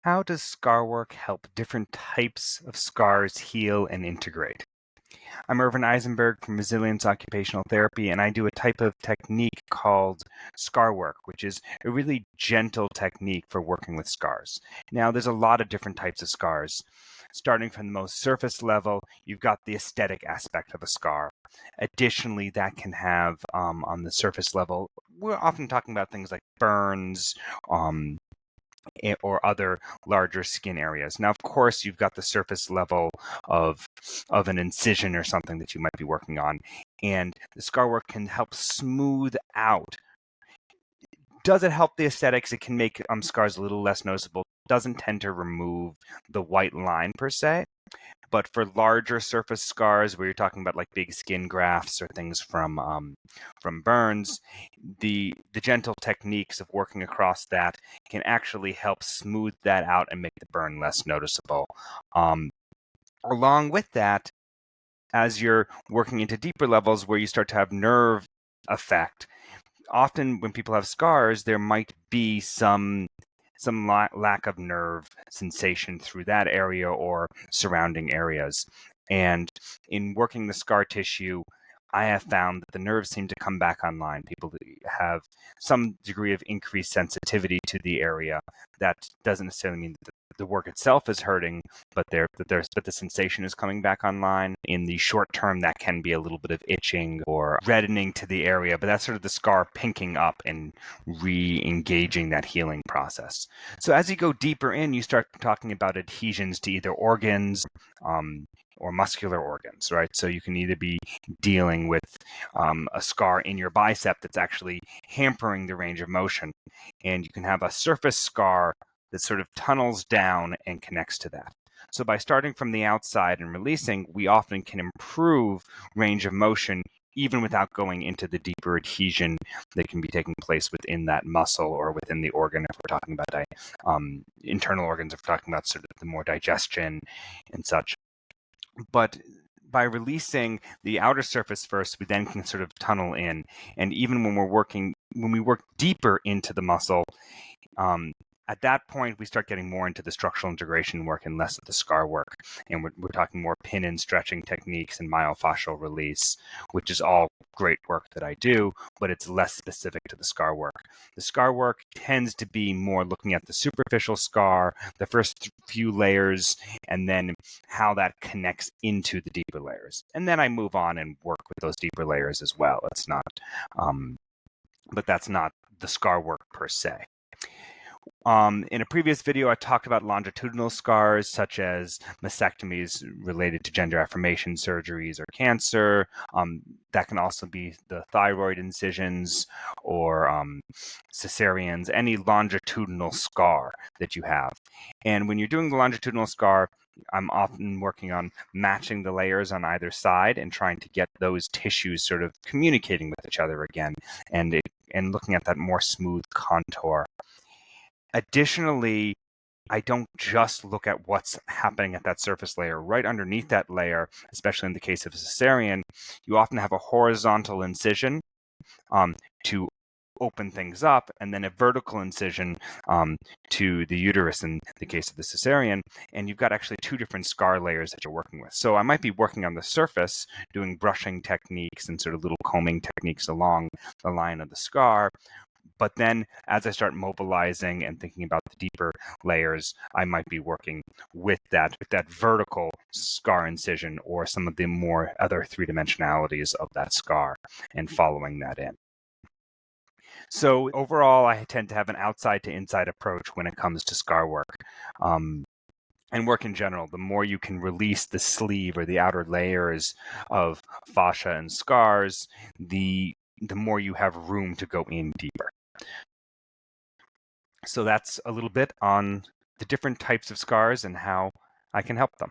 How does ScarWork help different types of scars heal and integrate? I'm Irvin Eisenberg from Resilience Occupational Therapy, and I do a type of technique called ScarWork, which is a really gentle technique for working with scars. Now, there's a lot of different types of scars. Starting from the most surface level, you've got the aesthetic aspect of a scar. Additionally, that can have, on the surface level, we're often talking about things like burns, um, or other larger skin areas. Now, of course, you've got the surface level of an incision or something that you might be working on, and the scar work can help smooth out. Does it help the aesthetics? It can make scars a little less noticeable. Doesn't tend to remove the white line per se. But for larger surface scars, where you're talking about like big skin grafts or things from burns, the gentle techniques of working across that can actually help smooth that out and make the burn less noticeable. Along with that, as you're working into deeper levels where you start to have nerve effect, often when people have scars, there might be some lack of nerve sensation through that area or surrounding areas. And in working the scar tissue, I have found that the nerves seem to come back online. People have some degree of increased sensitivity to the area. That doesn't necessarily mean that the work itself is hurting, but the sensation is coming back online. In the short term, that can be a little bit of itching or reddening to the area, but that's sort of the scar pinking up and re-engaging that healing process. So as you go deeper in, you start talking about adhesions to either organs or muscular organs, right? So you can either be dealing with a scar in your bicep that's actually hampering the range of motion, and you can have a surface scar that sort of tunnels down and connects to that. So by starting from the outside and releasing, we often can improve range of motion even without going into the deeper adhesion that can be taking place within that muscle or within the organ, if we're talking about internal organs, if we're talking about sort of the more digestion and such. But by releasing the outer surface first, we then can sort of tunnel in. And even when we work deeper into the muscle, at that point, we start getting more into the structural integration work and less of the scar work. And we're talking more pin and stretching techniques and myofascial release, which is all great work that I do, but it's less specific to the scar work. The scar work tends to be more looking at the superficial scar, the first few layers, and then how that connects into the deeper layers. And then I move on and work with those deeper layers as well. It's not, but that's not the scar work per se. In a previous video, I talked about longitudinal scars such as mastectomies related to gender affirmation surgeries or cancer. That can also be the thyroid incisions or cesareans, any longitudinal scar that you have. And when you're doing the longitudinal scar, I'm often working on matching the layers on either side and trying to get those tissues sort of communicating with each other again and looking at that more smooth contour. Additionally, I don't just look at what's happening at that surface layer. Right underneath that layer, especially in the case of a cesarean, you often have a horizontal incision to open things up, and then a vertical incision to the uterus in the case of the cesarean, and you've got actually two different scar layers that you're working with. So I might be working on the surface, doing brushing techniques and sort of little combing techniques along the line of the scar, but then as I start mobilizing and thinking about the deeper layers, I might be working with that vertical scar incision or some of the more other three-dimensionalities of that scar and following that in. So overall, I tend to have an outside to inside approach when it comes to scar work. And work in general, the more you can release the sleeve or the outer layers of fascia and scars, the more you have room to go in deeper. So that's a little bit on the different types of scars and how I can help them.